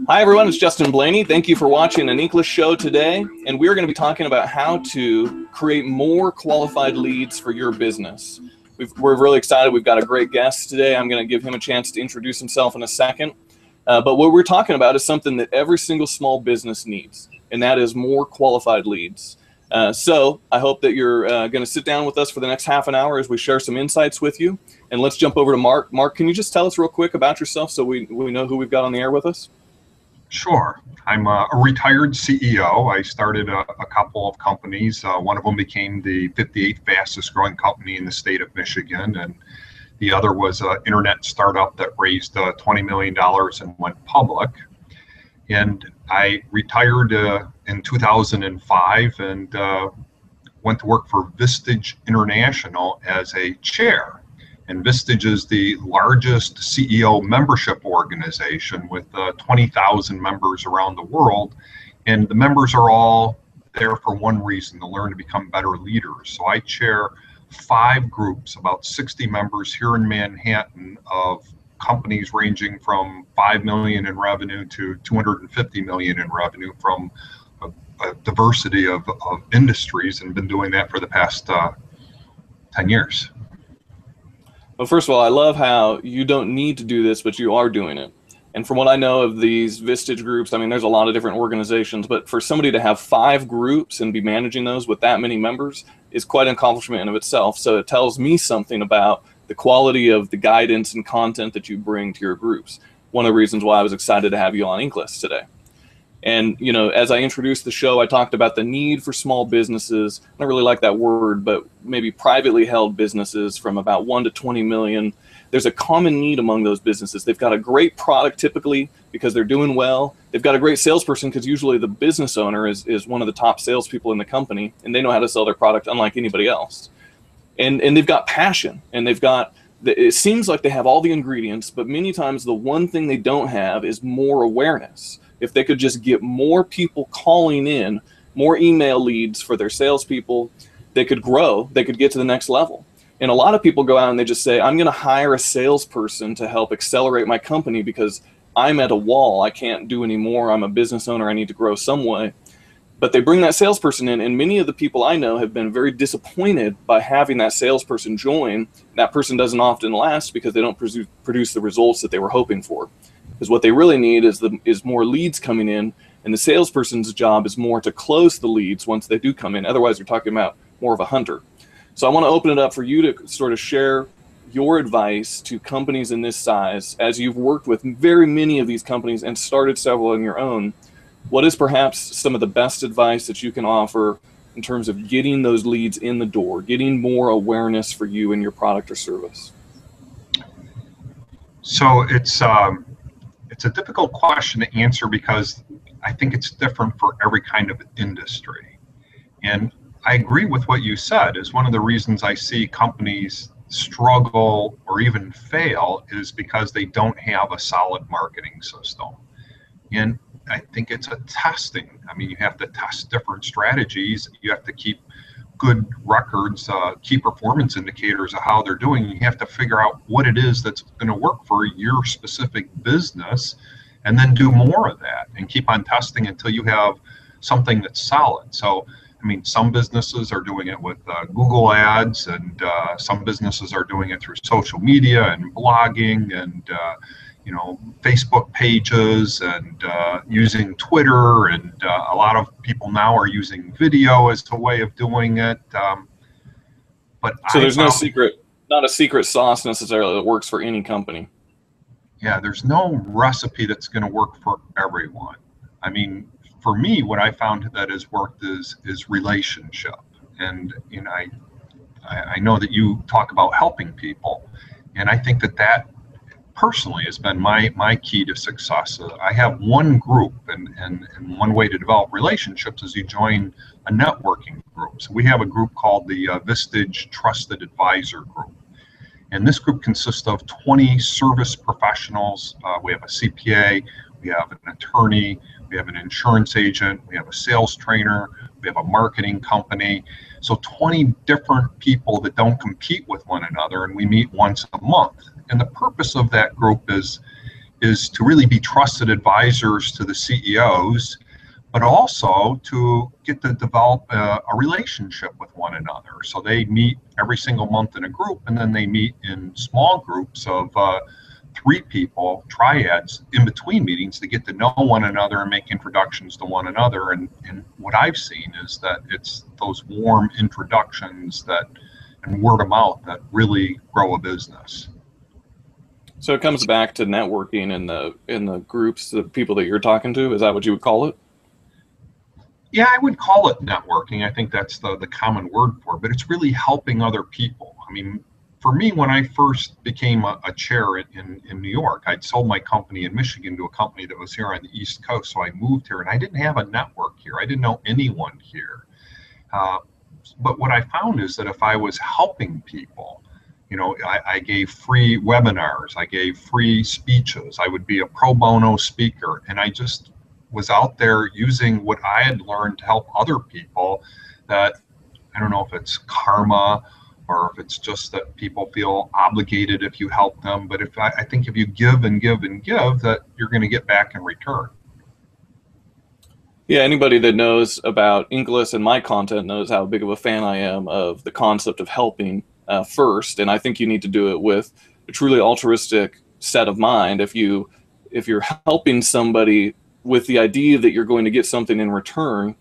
Hi everyone, it's Justin Blaney. Thank you for watching an Inkliss show today, and we're going to be talking about how to create more qualified leads for your business. We're really excited. We've got a great guest today. I'm going to give him a chance to introduce himself in a second. But what we're talking about is something that every single small business needs, and that is more qualified leads. So I hope that you're going to sit down with us for the next half an hour as we share some insights with you. And let's jump over to Mark. Mark, can you just tell us real quick about yourself so we know who we've got on the air with us? Sure. I'm a retired CEO. I started a couple of companies. One of them became the 58th fastest growing company in the state of Michigan, and the other was an internet startup that raised $20 million and went public. And I retired in 2005 and went to work for Vistage International as a chair. And Vistage is the largest CEO membership organization with 20,000 members around the world. And the members are all there for one reason, to learn to become better leaders. So I chair 5 groups, about 60 members here in Manhattan, of companies ranging from 5 million in revenue to 250 million in revenue from a diversity of industries, and been doing that for the past 10 years. Well, first of all, I love how you don't need to do this, but you are doing it. And from what I know of these Vistage groups, I mean, there's a lot of different organizations, but for somebody to have 5 groups and be managing those with that many members is quite an accomplishment in of itself. So it tells me something about the quality of the guidance and content that you bring to your groups. One of the reasons why I was excited to have you on Inkliss today. And, you know, as I introduced the show, I talked about the need for small businesses. I don't really like that word, but maybe privately held businesses from about 1 to 20 million. There's a common need among those businesses. They've got a great product typically because they're doing well. They've got a great salesperson because usually the business owner is one of the top salespeople in the company, and they know how to sell their product unlike anybody else. And they've got passion, and it seems like they have all the ingredients, but many times the one thing they don't have is more awareness. If they could just get more people calling in, more email leads for their salespeople, they could grow, they could get to the next level. And a lot of people go out and they just say, I'm going to hire a salesperson to help accelerate my company because I'm at a wall. I can't do any more. I'm a business owner. I need to grow some way. But they bring that salesperson in, and many of the people I know have been very disappointed by having that salesperson join. That person doesn't often last because they don't produce the results that they were hoping for. Because what they really need is more leads coming in, and the salesperson's job is more to close the leads once they do come in. Otherwise, you're talking about more of a hunter. So I want to open it up for you to sort of share your advice to companies in this size, as you've worked with very many of these companies and started several on your own. What is perhaps some of the best advice that you can offer in terms of getting those leads in the door, getting more awareness for you and your product or service? So it's a difficult question to answer because I think it's different for every kind of industry. And I agree with what you said. Is one of the reasons I see companies struggle or even fail is because they don't have a solid marketing system. And I think it's a testing. I mean, you have to test different strategies. You have to keep good records, key performance indicators of how they're doing. You have to figure out what it is that's going to work for your specific business, and then do more of that and keep on testing until you have something that's solid. So, I mean, some businesses are doing it with Google ads, and some businesses are doing it through social media and blogging and Facebook pages and using Twitter, and a lot of people now are using video as a way of doing it. But so there's not a secret sauce necessarily that works for any company. Yeah, there's no recipe that's going to work for everyone. I mean, for me, what I found that has worked is relationship. And I know that you talk about helping people, and I think that personally has been my key to success. I have one group, and one way to develop relationships is you join a networking group. So we have a group called the Vistage Trusted Advisor Group. And this group consists of 20 service professionals. We have a CPA, we have an attorney, we have an insurance agent, we have a sales trainer, we have a marketing company. So 20 different people that don't compete with one another, and we meet once a month. And the purpose of that group is is to really be trusted advisors to the CEOs, but also to get to develop a relationship with one another. So they meet every single month in a group, and then they meet in small groups of 3 people, triads, in between meetings to get to know one another and make introductions to one another. And what I've seen is that it's those warm introductions that and word of mouth that really grow a business. So it comes back to networking in the groups, the people that you're talking to. Is that what you would call it? Yeah, I would call it networking. I think that's the common word for it, but it's really helping other people. I mean, for me, when I first became a chair in New York, I'd sold my company in Michigan to a company that was here on the East Coast. So I moved here and I didn't have a network here. I didn't know anyone here. But what I found is that if I was helping people, I gave free webinars, I gave free speeches, I would be a pro bono speaker, and I just was out there using what I had learned to help other people. That I don't know if it's karma or if it's just that people feel obligated if you help them, but I think if you give and give and give, that you're going to get back in return. Yeah, anybody that knows about Inkliss and my content knows how big of a fan I am of the concept of helping first, and I think you need to do it with a truly altruistic set of mind. If you're helping somebody with the idea that you're going to get something in return,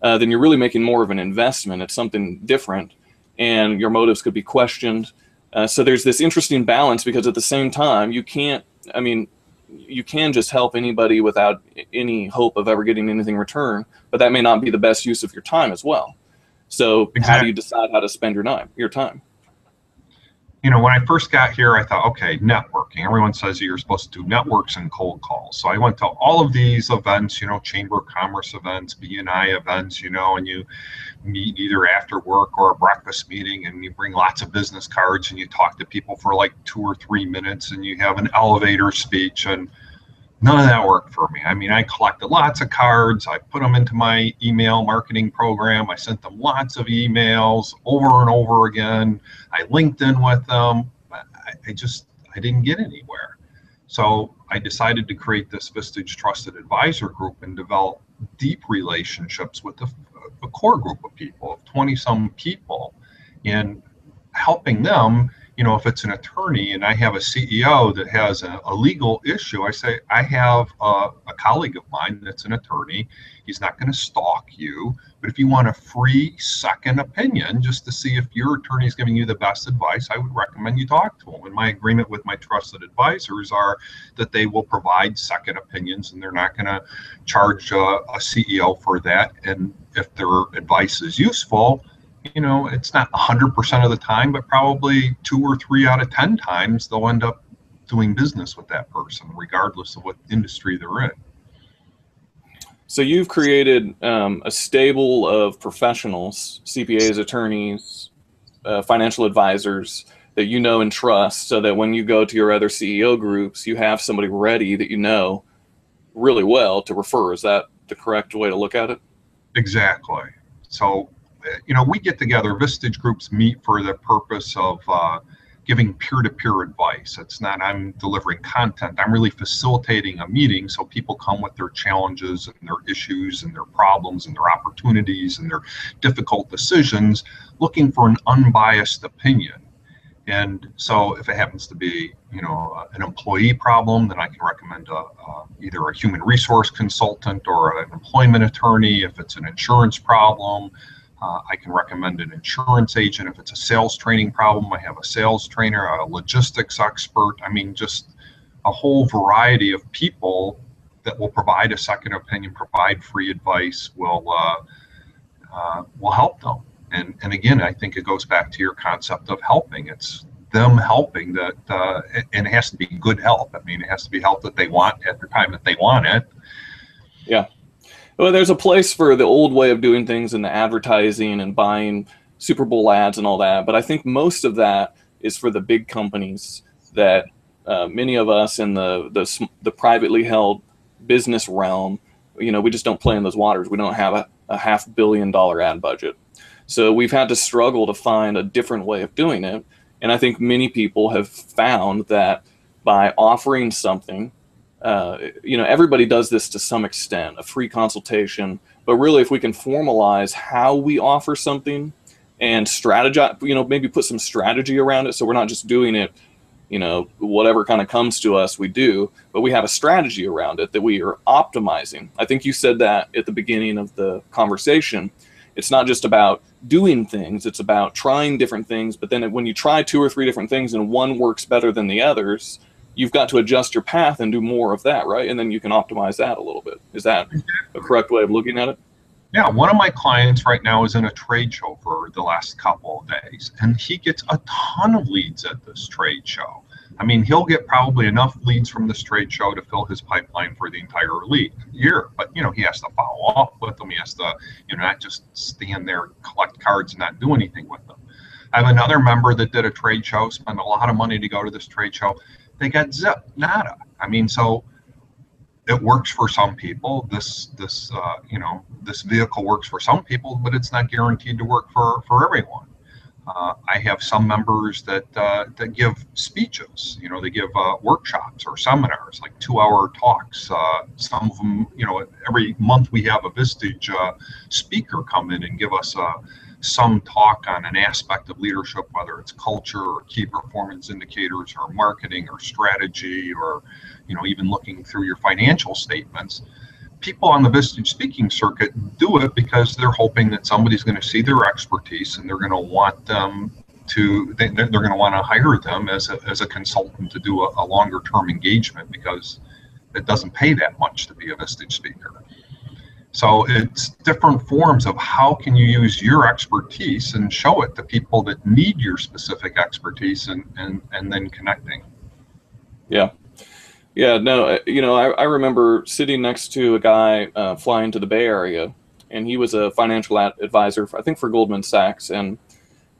then you're really making more of an investment. It's something different, and your motives could be questioned. So there's this interesting balance, because at the same time, you can just help anybody without any hope of ever getting anything in return, but that may not be the best use of your time as well. So exactly. How do you decide how to spend your time? When I first got here, I thought, okay, networking. Everyone says that you're supposed to do networks and cold calls. So I went to all of these events, Chamber of Commerce events, BNI events, and you meet either after work or a breakfast meeting, and you bring lots of business cards and you talk to people for like 2 or 3 minutes, and you have an elevator speech, and none of that worked for me. I mean, I collected lots of cards. I put them into my email marketing program. I sent them lots of emails over and over again. I LinkedIn with them. I didn't get anywhere. So I decided to create this Vistage Trusted Advisor Group and develop deep relationships with a core group of people, of 20-some people, and helping them. If it's an attorney and I have a CEO that has a legal issue, I say, I have a colleague of mine that's an attorney. He's not going to stalk you, but if you want a free second opinion just to see if your attorney is giving you the best advice, I would recommend you talk to him. And my agreement with my trusted advisors are that they will provide second opinions, and they're not going to charge a CEO for that. And if their advice is useful, it's not 100% of the time, but probably 2 or 3 out of 10 times they'll end up doing business with that person, regardless of what industry they're in. So you've created a stable of professionals, CPAs, attorneys, financial advisors that you know and trust, so that when you go to your other CEO groups, you have somebody ready that you know really well to refer. Is that the correct way to look at it? Exactly. So we get together, Vistage groups meet for the purpose of giving peer-to-peer advice. It's not I'm delivering content. I'm really facilitating a meeting so people come with their challenges and their issues and their problems and their opportunities and their difficult decisions, looking for an unbiased opinion. And so if it happens to be, an employee problem, then I can recommend either a human resource consultant or an employment attorney. If it's an insurance problem, I can recommend an insurance agent. If it's a sales training problem, I have a sales trainer, a logistics expert. I mean, just a whole variety of people that will provide a second opinion, provide free advice, will help them. And again, I think it goes back to your concept of helping. It's them helping that, and it has to be good help. I mean, it has to be help that they want at the time that they want it. Yeah. Well, there's a place for the old way of doing things in the advertising and buying Super Bowl ads and all that. But I think most of that is for the big companies that many of us in the privately held business realm, we just don't play in those waters. We don't have a $500 million ad budget. So we've had to struggle to find a different way of doing it. And I think many people have found that by offering something everybody does this to some extent, a free consultation. But really, if we can formalize how we offer something and strategize, maybe put some strategy around it, so we're not just doing it, whatever kind of comes to us, we do, but we have a strategy around it that we are optimizing. I think you said that at the beginning of the conversation. It's not just about doing things, it's about trying different things. But then when you try 2 or 3 different things and one works better than the others, you've got to adjust your path and do more of that, right? And then you can optimize that a little bit. Is that a correct way of looking at it? Yeah, one of my clients right now is in a trade show for the last couple of days, and he gets a ton of leads at this trade show. I mean, he'll get probably enough leads from this trade show to fill his pipeline for the entire year. But, he has to follow up with them. He has to, not just stand there, collect cards and not do anything with them. I have another member that did a trade show, spent a lot of money to go to this trade show. They got zip, nada. I mean, so it works for some people. This vehicle works for some people, but it's not guaranteed to work for everyone. I have some members that give speeches. They give workshops or seminars, like 2-hour talks. Some of them, every month we have a Vistage speaker come in and give us some talk on an aspect of leadership, whether it's culture or key performance indicators or marketing or strategy, or even looking through your financial statements. People on the Vistage speaking circuit do it because they're hoping that somebody's going to see their expertise and they're going to want them to, they're going to want to hire them as a consultant to do a longer term engagement, because it doesn't pay that much to be a Vistage speaker. So it's different forms of how can you use your expertise and show it to people that need your specific expertise, and then connecting. Yeah. Yeah, no, I remember sitting next to a guy flying to the Bay Area, and he was a financial advisor, for Goldman Sachs, and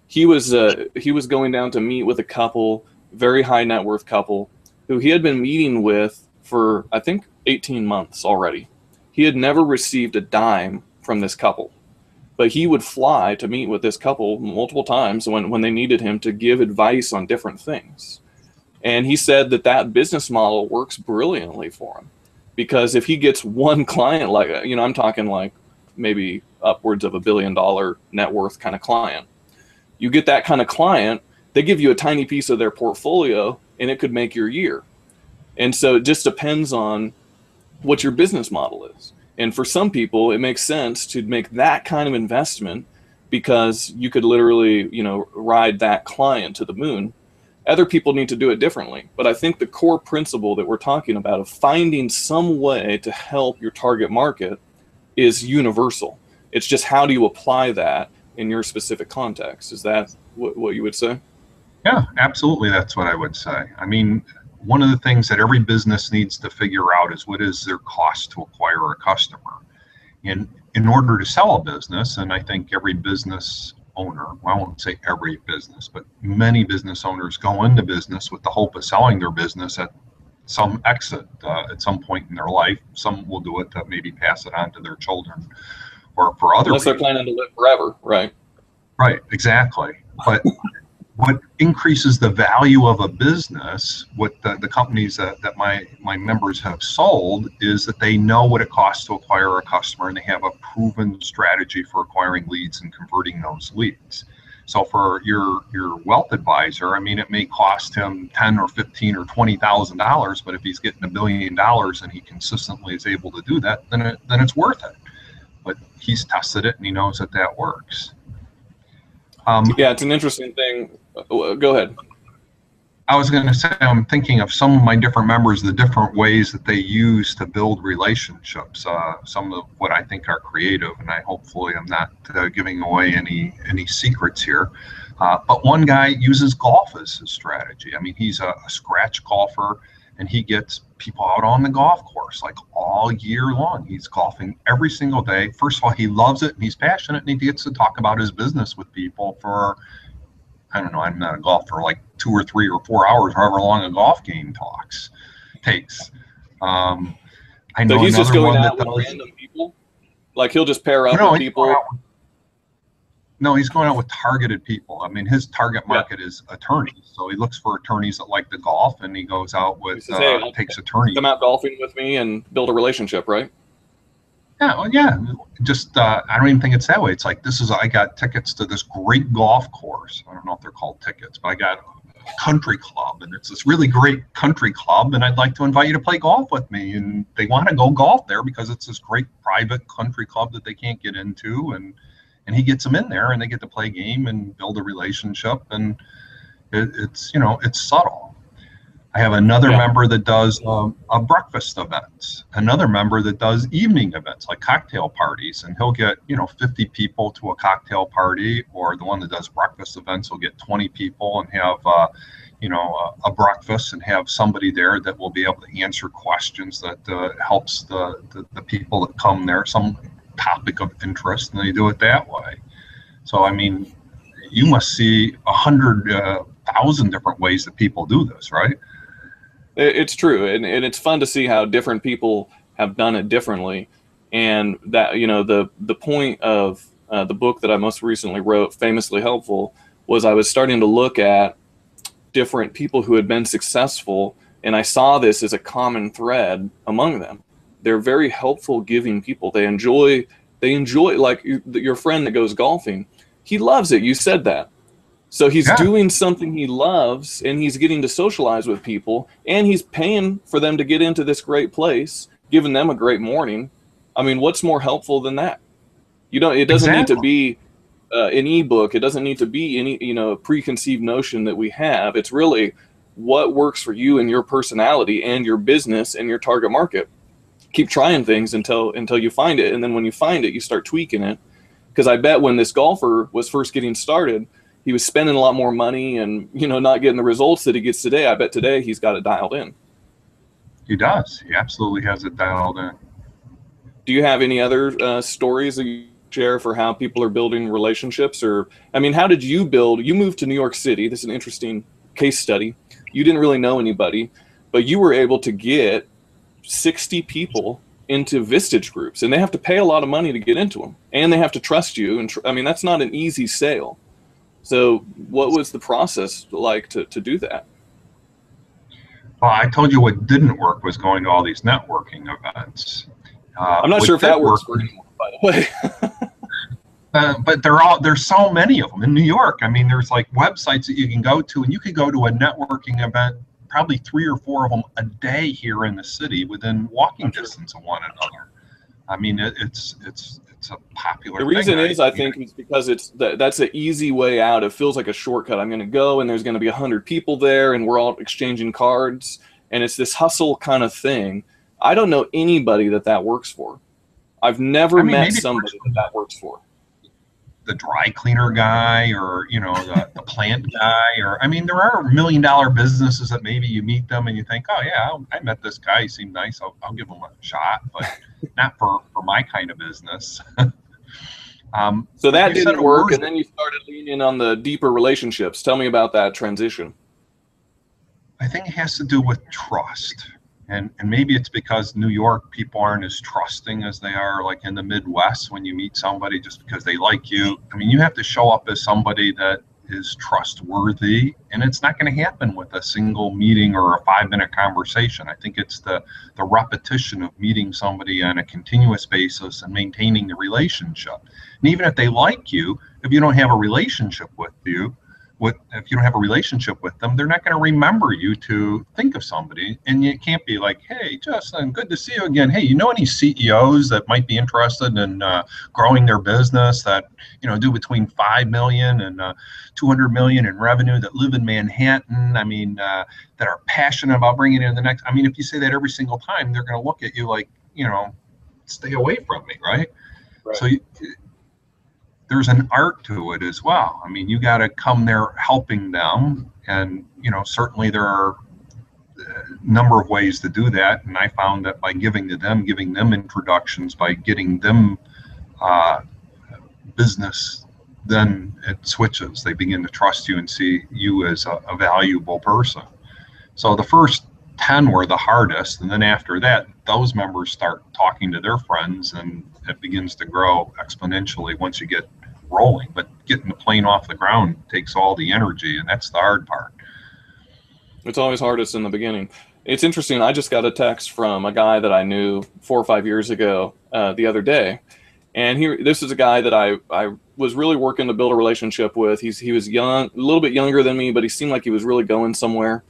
he was going down to meet with a couple, very high net worth couple, who he had been meeting with for, I think, 18 months already. He had never received a dime from this couple, but he would fly to meet with this couple multiple times when they needed him to give advice on different things. And he said that business model works brilliantly for him, because if he gets one client, like, I'm talking like maybe upwards of $1 billion net worth kind of client, you get that kind of client, they give you a tiny piece of their portfolio and it could make your year. And so it just depends on what your business model is. And for some people, it makes sense to make that kind of investment because you could literally, ride that client to the moon. Other people need to do it differently. But I think the core principle that we're talking about of finding some way to help your target market is universal. It's just, how do you apply that in your specific context? Is that what you would say? Yeah, absolutely. That's what I would say. I mean, one of the things that every business needs to figure out is what is their cost to acquire a customer. And in order to sell a business, and I think every business owner, well, I won't say every business, but many business owners go into business with the hope of selling their business at some exit at some point in their life. Some will do it to maybe pass it on to their children or for other Unless they're planning to live forever, right? Right, exactly. But what increases the value of a business, what the companies that my members have sold, is that they know what it costs to acquire a customer, and they have a proven strategy for acquiring leads and converting those leads. So for your wealth advisor, I mean, it may cost him $10 or $15 or $20,000, but if he's getting $1 billion and he consistently is able to do that, then it's worth it. But he's tested it and he knows that works. Yeah, it's an interesting thing. Go ahead. I was going to say, I'm thinking of some of my different members, the different ways that they use to build relationships. Some of what I think are creative, and hopefully I'm not giving away any secrets here. But one guy uses golf as his strategy. I mean, he's a scratch golfer, and he gets people out on the golf course like all year long. He's golfing every single day. First of all, he loves it and he's passionate, and he gets to talk about his business with people for, I don't know, I'm not a golfer, like 2 or 3 or 4 hours, however long a golf game takes. I know. So he's just going one out with random people? Like he'll just pair up with people? No, he's going out with targeted people. I mean, his target Yeah. market is attorneys. So he looks for attorneys that like the golf, and he goes out He with, says, "Hey, takes attorneys. come out golfing with me and build a relationship," right? Yeah, well, yeah. Just, I don't even think it's that way. It's like, I got tickets to this great golf course. I don't know if they're called tickets, but I got a country club, and it's this really great country club, and I'd like to invite you to play golf with me. And they want to go golf there because it's this great private country club that they can't get into, and he gets them in there, and they get to play a game and build a relationship, and it's, it's subtle. I have another member that does a breakfast events, another member that does evening events like cocktail parties, and he'll get 50 people to a cocktail party, or the one that does breakfast events will get 20 people and have a breakfast and have somebody there that will be able to answer questions that helps the people that come there, some topic of interest, and they do it that way. So I mean, you must see 100,000 different ways that people do this, right? It's true, and it's fun to see how different people have done it differently. And that, the point of the book that I most recently wrote, Famously Helpful, was I was starting to look at different people who had been successful, and I saw this as a common thread among them. They're very helpful, giving people. They enjoy like your friend that goes golfing. He loves it. You said that. So he's doing something he loves, and he's getting to socialize with people, and he's paying for them to get into this great place, giving them a great morning. I mean, what's more helpful than that? It doesn't need to be an ebook. It doesn't need to be any, preconceived notion that we have. It's really what works for you and your personality and your business and your target market. Keep trying things until you find it. And then when you find it, you start tweaking it. Because I bet when this golfer was first getting started, he was spending a lot more money and, not getting the results that he gets today. I bet today he's got it dialed in. He does. He absolutely has it dialed in. Do you have any other stories that you share for how people are building relationships? Or, I mean, how did you moved to New York City. This is an interesting case study. You didn't really know anybody, but you were able to get 60 people into Vistage groups, and they have to pay a lot of money to get into them, and they have to trust you. And I mean, that's not an easy sale. So what was the process like to do that? Well, I told you what didn't work was going to all these networking events. I'm not sure if that works for anyone, by the way. But there's so many of them in New York. I mean, there's like websites that you can go to, and you could go to a networking event, probably 3 or 4 of them a day here in the city within walking distance of one another. I mean, it's a popular thing. The reason is, I think, is because that's an easy way out. It feels like a shortcut. I'm going to go, and there's going to be 100 people there, and we're all exchanging cards, and it's this hustle kind of thing. I don't know anybody that works for. I've never met somebody that works for. The dry cleaner guy, or the plant guy, or I mean, there are $1 million businesses that maybe you meet them and you think, oh yeah, I met this guy, he seemed nice, I'll give him a shot, but not for my kind of business. So that didn't work, and then you started leaning on the deeper relationships. Tell me about that transition. I think it has to do with trust. And maybe it's because New York people aren't as trusting as they are like in the Midwest when you meet somebody just because they like you. I mean, you have to show up as somebody that is trustworthy, and it's not going to happen with a single meeting or a 5-minute conversation. I think it's the repetition of meeting somebody on a continuous basis and maintaining the relationship. And even if they like you, if you don't have a relationship with them, they're not going to remember you to think of somebody. And you can't be like, hey, Justin, good to see you again. Hey, any CEOs that might be interested in growing their business that, do between 5 million and 200 million in revenue, that live in Manhattan? I mean, that are passionate about bringing in the next. I mean, if you say that every single time, they're going to look at you like, stay away from me, right? So there's an art to it as well. I mean, you got to come there helping them, and certainly there are a number of ways to do that. And I found that by giving them introductions, by getting them business, then it switches. They begin to trust you and see you as a valuable person. So the first 10 were the hardest, and then after that, those members start talking to their friends, and it begins to grow exponentially once you get rolling. But getting the plane off the ground takes all the energy, and that's the hard part. It's always hardest in the beginning. It's interesting. I just got a text from a guy that I knew 4 or 5 years ago the other day. And this is a guy that I was really working to build a relationship with. He was young, a little bit younger than me, but he seemed like he was really going somewhere.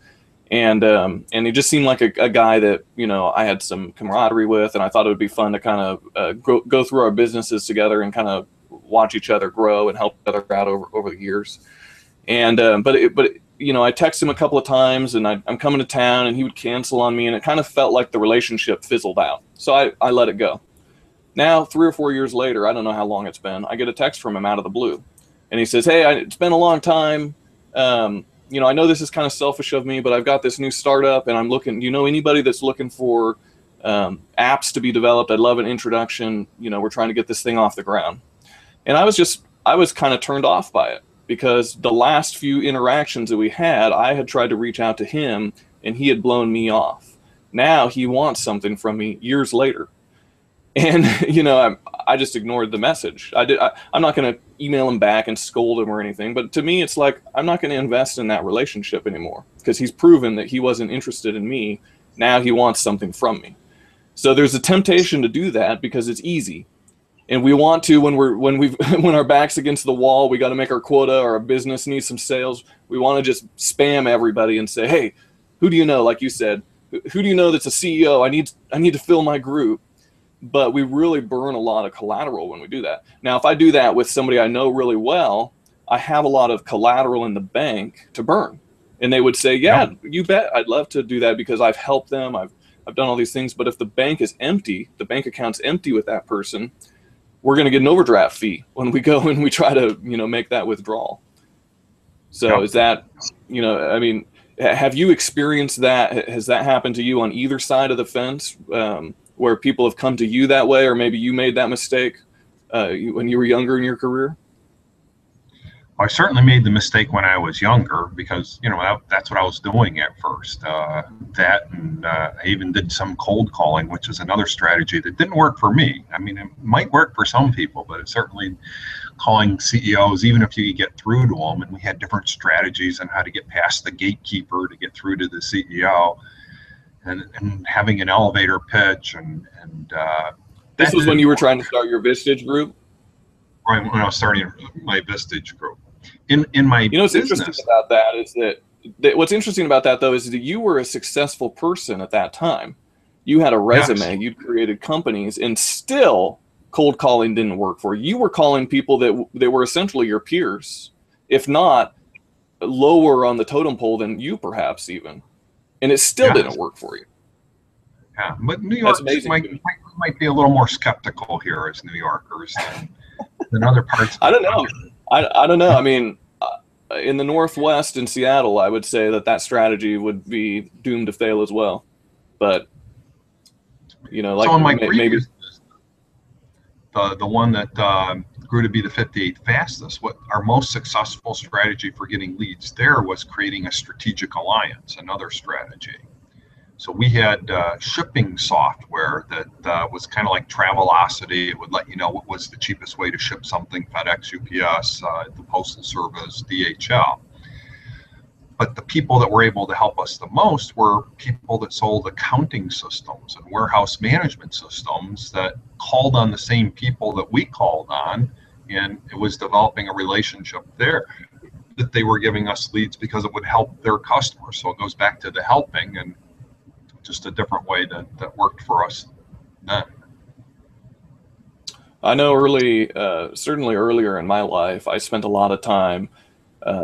And he just seemed like a guy that, you know, I had some camaraderie with, and I thought it would be fun to kind of go through our businesses together and kind of watch each other grow and help each other out over the years. And but you know, I texted him a couple of times, and I'm coming to town, and he would cancel on me, and it kind of felt like the relationship fizzled out. So I let it go. Now, 3 or 4 years later, I don't know how long it's been, I get a text from him out of the blue. And he says, hey, it's been a long time. You know, I know this is kind of selfish of me, but I've got this new startup, and I'm looking, do you know anybody that's looking for apps to be developed? I'd love an introduction. You know, we're trying to get this thing off the ground. And I was kind of turned off by it, because the last few interactions that we had, I had tried to reach out to him, and he had blown me off. Now he wants something from me years later. And, you know, I just ignored the message. I'm not going to email him back and scold him or anything. But to me, it's like, I'm not going to invest in that relationship anymore, because he's proven that he wasn't interested in me. Now he wants something from me. So there's a temptation to do that because it's easy. And we want to, when our back's against the wall, we got to make our quota, or our business needs some sales. We want to just spam everybody and say, hey, who do you know? Like you said, who do you know that's a CEO? I need to fill my group. But we really burn a lot of collateral when we do that. Now, if I do that with somebody I know really well, I have a lot of collateral in the bank to burn. And they would say, yeah, you bet. I'd love to do that because I've helped them. I've done all these things. But if the bank is empty, the bank account's empty with that person, we're going to get an overdraft fee when we go and we try to, you know, make that withdrawal. So is that, you know, I mean, have you experienced that? Has that happened to you on either side of the fence? Where people have come to you that way, or maybe you made that mistake when you were younger in your career? I certainly made the mistake when I was younger, because, you know, that's what I was doing at first. That, and I even did some cold calling, which is another strategy that didn't work for me. I mean, it might work for some people, but it's certainly calling CEOs, even if you get through to them. And we had different strategies on how to get past the gatekeeper to get through to the CEO. And having an elevator pitch, and this was when you were trying to start your Vistage group? Right, when I was starting my Vistage group. In my, you know, what's interesting about that is that what's interesting about that, though, is that you were a successful person at that time. You had a resume, you'd created companies, and still cold calling didn't work for you. You were calling people that were essentially your peers, if not lower on the totem pole than you, perhaps even. And it still didn't work for you. Yeah, but New York might be a little more skeptical here as New Yorkers than other parts. I don't know. I don't know. I mean, in the Northwest in Seattle, I would say that strategy would be doomed to fail as well. But, you know, like so in my maybe the one that grew to be the 58th fastest, what our most successful strategy for getting leads there was creating a strategic alliance, another strategy. So we had shipping software that was kind of like Travelocity. It would let you know what was the cheapest way to ship something, FedEx, UPS, the Postal Service, DHL. But the people that were able to help us the most were people that sold accounting systems and warehouse management systems that called on the same people that we called on, and it was developing a relationship there that they were giving us leads because it would help their customers. So it goes back to the helping, and just a different way that worked for us then. I know certainly earlier in my life, I spent a lot of time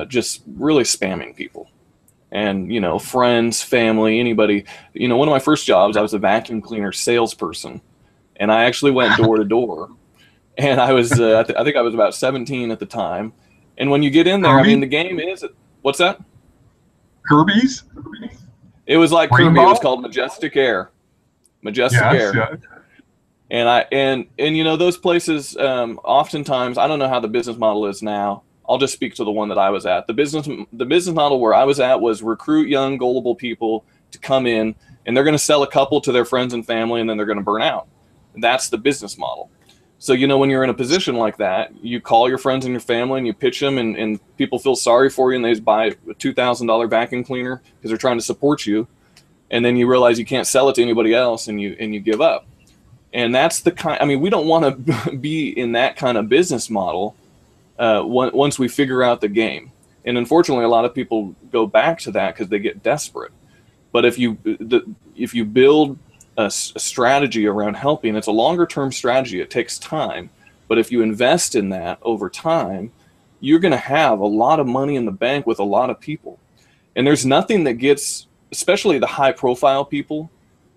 just really spamming people. And, you know, friends, family, anybody. You know, one of my first jobs, I was a vacuum cleaner salesperson. And I actually went door to door. And I was, I think I was about 17 at the time. And when you get in there, I mean, the game is, what's that? Kirby's? It was like Rainbow? Kirby. It was called Majestic Air. Majestic Air. Yes. And you know, those places, oftentimes, I don't know how the business model is now. I'll just speak to the one that I was at. The business model where I was at was recruit young, gullible people to come in, and they're going to sell a couple to their friends and family, and then they're going to burn out. And that's the business model. So, you know, when you're in a position like that, you call your friends and your family and you pitch them, and people feel sorry for you, and they just buy a $2,000 vacuum cleaner because they're trying to support you. And then you realize you can't sell it to anybody else, and you give up. And that's the kind, I mean, we don't want to be in that kind of business model once we figure out the game. And unfortunately, a lot of people go back to that because they get desperate. But if you build a strategy around helping, it's a longer term strategy. It takes time. But if you invest in that over time, you're going to have a lot of money in the bank with a lot of people. And there's nothing that gets, especially the high profile people,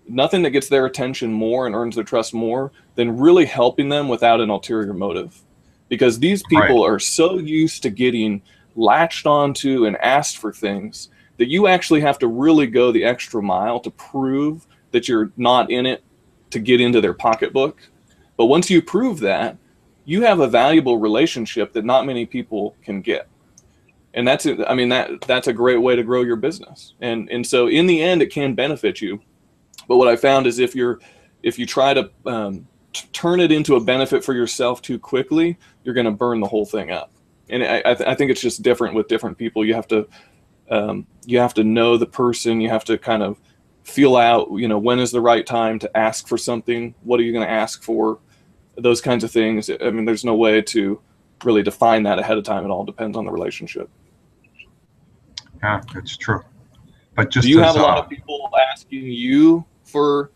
nothing that gets their attention more and earns their trust more than really helping them without an ulterior motive. Because these people are so used to getting latched onto and asked for things that you actually have to really go the extra mile to prove that you're not in it to get into their pocketbook. But once you prove that, you have a valuable relationship that not many people can get. And that's, I mean, that's a great way to grow your business. And so in the end, it can benefit you. But what I found is if you try to turn it into a benefit for yourself too quickly, you're going to burn the whole thing up. And I think it's just different with different people. You have to know the person. You have to kind of feel out, you know, when is the right time to ask for something? What are you going to ask for? Those kinds of things. I mean, there's no way to really define that ahead of time. It all depends on the relationship. Yeah, it's true. But just do you have a lot of people asking you for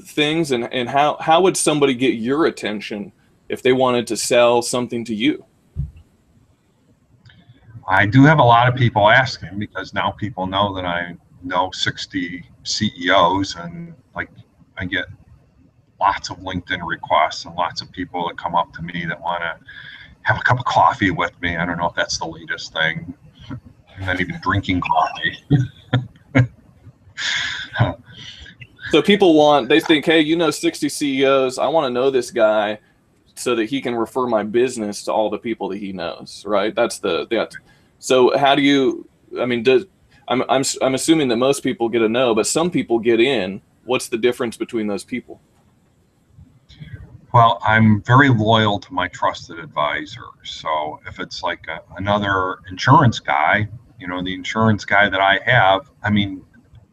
things, and how would somebody get your attention if they wanted to sell something to you? I do have a lot of people asking, because now people know that I know 60 CEOs, and like I get lots of LinkedIn requests and lots of people that come up to me that want to have a cup of coffee with me. I don't know if that's the latest thing. I'm not even drinking coffee. So people they think, hey, you know 60 CEOs, I want to know this guy so that he can refer my business to all the people that he knows, right? So how do you, I mean, I'm assuming that most people get a no, but some people get in. What's the difference between those people? Well, I'm very loyal to my trusted advisors. So if it's like another insurance guy, you know, the insurance guy that I have, I mean,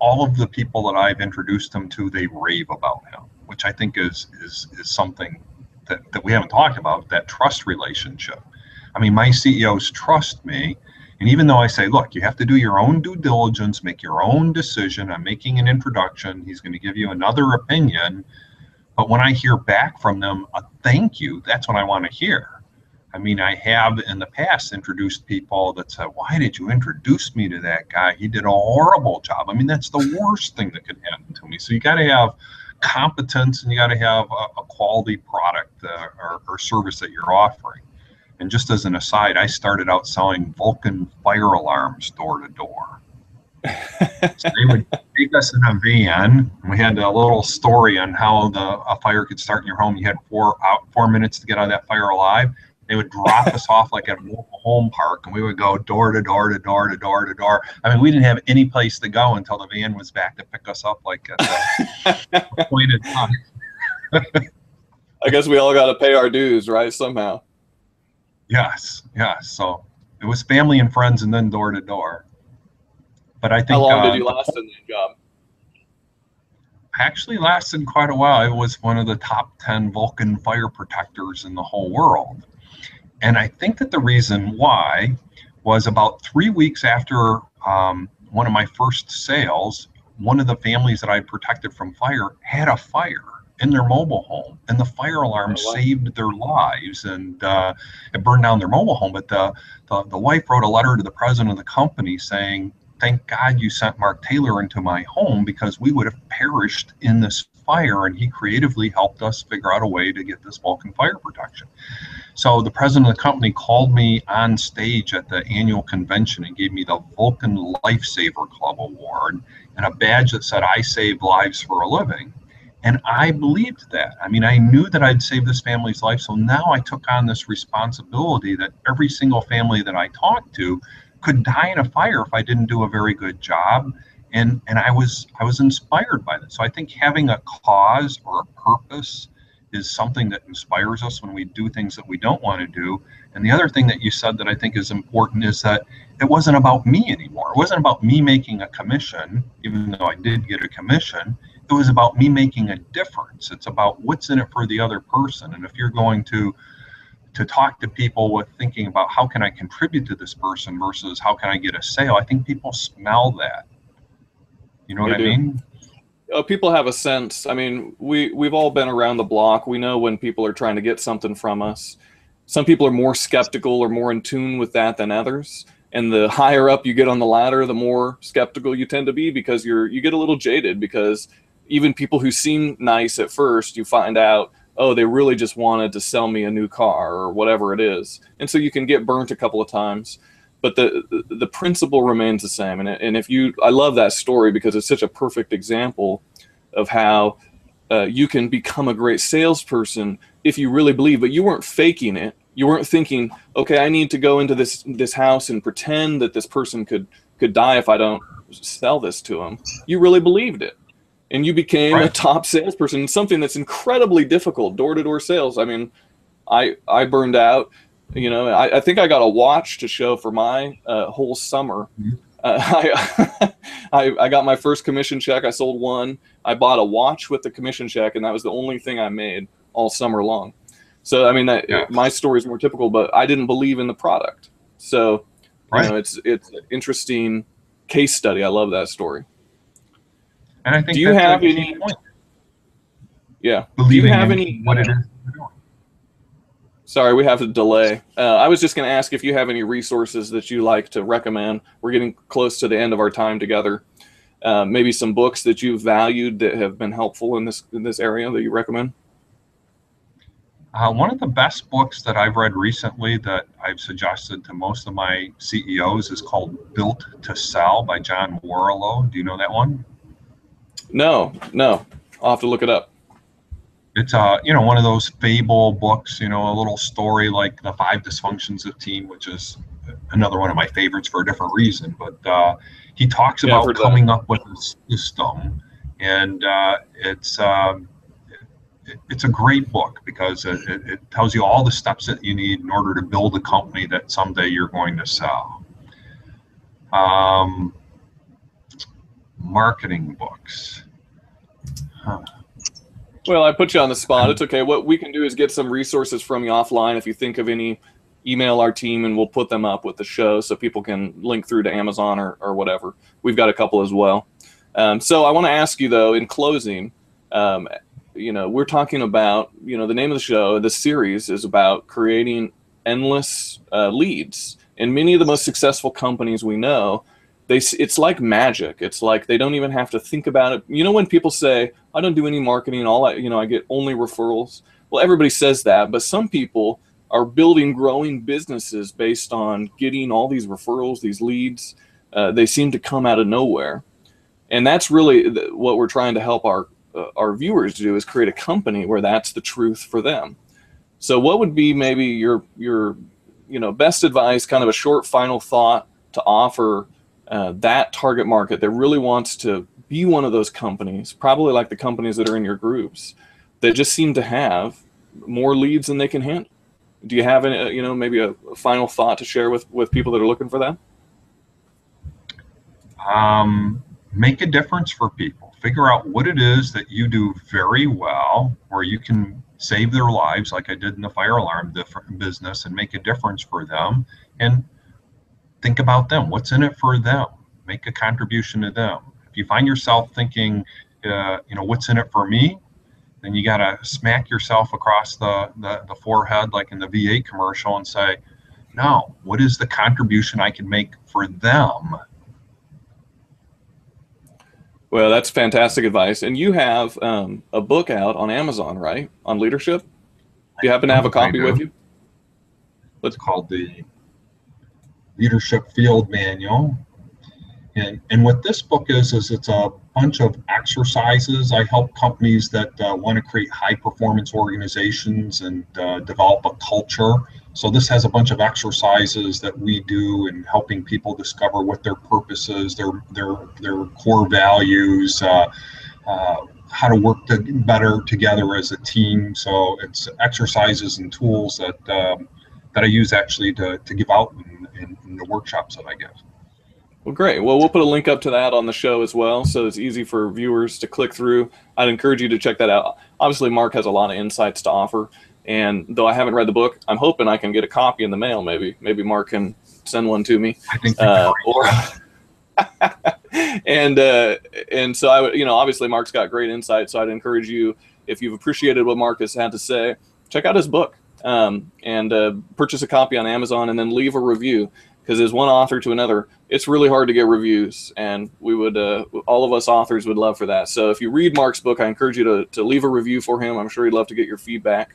all of the people that I've introduced him to, they rave about him, which I think is something that we haven't talked about, that trust relationship. I mean, my CEOs trust me. And even though I say, look, you have to do your own due diligence, make your own decision. I'm making an introduction. He's going to give you another opinion. But when I hear back from them a thank you, that's what I want to hear. I mean, I have in the past introduced people that said, why did you introduce me to that guy? He did a horrible job. I mean, that's the worst thing that could happen to me. So you got to have competence, and you got to have a quality product or service that you're offering. And just as an aside, I started out selling Vulcan fire alarms door to door. So they would take us in a van. And we had a little story on how a fire could start in your home. You had 4 minutes to get out of that fire alive. They would drop us off like at a local home park, and we would go door to door to door to door to door. I mean, we didn't have any place to go until the van was back to pick us up, like at the appointed time. I guess we all got to pay our dues, right? Somehow. Yes. So it was family and friends, and then door to door. But I think. How long did you last in that job? Actually lasted quite a while. I was one of the top 10 Vulcan fire protectors in the whole world. And I think that the reason why was about 3 weeks after one of my first sales, one of the families that I protected from fire had a fire in their mobile home, and the fire alarm saved their lives, and it burned down their mobile home. But the wife wrote a letter to the president of the company saying, thank God you sent Mark Taylor into my home, because we would have perished in this fire, and he creatively helped us figure out a way to get this Vulcan fire protection. So the president of the company called me on stage at the annual convention and gave me the Vulcan Lifesaver Club Award and a badge that said, I save lives for a living. And I believed that. I mean, I knew that I'd save this family's life. So now I took on this responsibility that every single family that I talked to could die in a fire if I didn't do a very good job. And I was inspired by that. So I think having a cause or a purpose is something that inspires us when we do things that we don't want to do. And the other thing that you said that I think is important is that it wasn't about me anymore. It wasn't about me making a commission, even though I did get a commission. It was about me making a difference. It's about what's in it for the other person. And if you're going to talk to people with thinking about how can I contribute to this person versus how can I get a sale, I think people smell that. You know what I mean? People have a sense. I mean, we've all been around the block. We know when people are trying to get something from us. Some people are more skeptical or more in tune with that than others. And the higher up you get on the ladder, the more skeptical you tend to be, because you get a little jaded, because even people who seem nice at first, you find out, oh, they really just wanted to sell me a new car or whatever it is. And so you can get burnt a couple of times. But the principle remains the same. And I love that story because it's such a perfect example of how you can become a great salesperson if you really believe, but you weren't faking it. You weren't thinking, okay, I need to go into this house and pretend that this person could die if I don't sell this to him. You really believed it. And you became a top salesperson, something that's incredibly difficult, door-to-door sales. I mean, I burned out. You know, I think I got a watch to show for my whole summer. I got my first commission check. I sold one. I bought a watch with the commission check, and that was the only thing I made all summer long. So, I mean, my story is more typical, but I didn't believe in the product. So, you know, it's an interesting case study. I love that story. And I think do you have any? Yeah. Do you have any? What it is you're doing. Sorry, we have a delay. I was just going to ask if you have any resources that you like to recommend. We're getting close to the end of our time together. Maybe some books that you've valued that have been helpful in this area that you recommend. One of the best books that I've read recently that I've suggested to most of my CEOs is called Built to Sell by John Warrillow. Do you know that one? No. I'll have to look it up. It's one of those fable books, a little story like The 5 Dysfunctions of Team, which is another one of my favorites for a different reason. But he talks about coming up with a system, and it's a great book because it tells you all the steps that you need in order to build a company that someday you're going to sell. Marketing books. Well, I put you on the spot. It's okay. What we can do is get some resources from you offline. If you think of any, email our team and we'll put them up with the show so people can link through to Amazon or whatever. We've got a couple as well. So I want to ask you, though, in closing, we're talking about, the name of the show, the series is about creating endless leads. And many of the most successful companies we know, it's like magic. It's like they don't even have to think about it. You know, when people say, I don't do any marketing, I get only referrals. Well, everybody says that, but some people are building growing businesses based on getting all these referrals, these leads. They seem to come out of nowhere. And that's really what we're trying to help our viewers do, is create a company where that's the truth for them. So what would be maybe your best advice, kind of a short final thought to offer that target market that really wants to be one of those companies, probably like the companies that are in your groups, that just seem to have more leads than they can handle? Do you have any, maybe a final thought to share with people that are looking for that? Make a difference for people. Figure out what it is that you do very well, where you can save their lives, like I did in the fire alarm business, and make a difference for them. And think about them. What's in it for them? Make a contribution to them. If you find yourself thinking, what's in it for me? Then you got to smack yourself across the forehead, like in the V8 commercial, and say, no, what is the contribution I can make for them? Well, that's fantastic advice. And you have a book out on Amazon, right? On leadership? Do you happen to have a copy with you? It's called the Leadership Field Manual. And what this book is it's a bunch of exercises. I help companies that want to create high performance organizations and develop a culture. So this has a bunch of exercises that we do in helping people discover what their purpose is, their core values, how to work better together as a team. So it's exercises and tools that I use actually to give out in the workshops that I give. Well, great. Well, we'll put a link up to that on the show as well, so it's easy for viewers to click through. I'd encourage you to check that out. Obviously, Mark has a lot of insights to offer, and though I haven't read the book, I'm hoping I can get a copy in the mail. Maybe Mark can send one to me. I think and so I would, obviously Mark's got great insight, so I'd encourage you, if you've appreciated what Mark has had to say, check out his book, and purchase a copy on Amazon, and then leave a review, because as one author to another, it's really hard to get reviews, and we would, all of us authors would love for that. So if you read Mark's book, I encourage you to leave a review for him. I'm sure he'd love to get your feedback.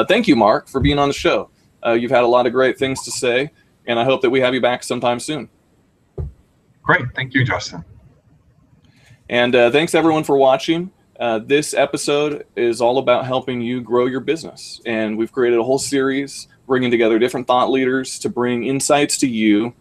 Thank you, Mark, for being on the show. You've had a lot of great things to say, and I hope that we have you back sometime soon. Great. Thank you, Justin. And thanks, everyone, for watching. This episode is all about helping you grow your business. And we've created a whole series bringing together different thought leaders to bring insights to you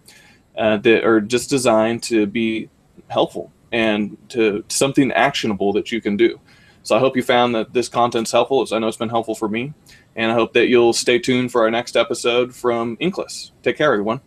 that are just designed to be helpful and to something actionable that you can do. So I hope you found that this content's helpful, as I know it's been helpful for me. And I hope that you'll stay tuned for our next episode from Inkliss. Take care, everyone.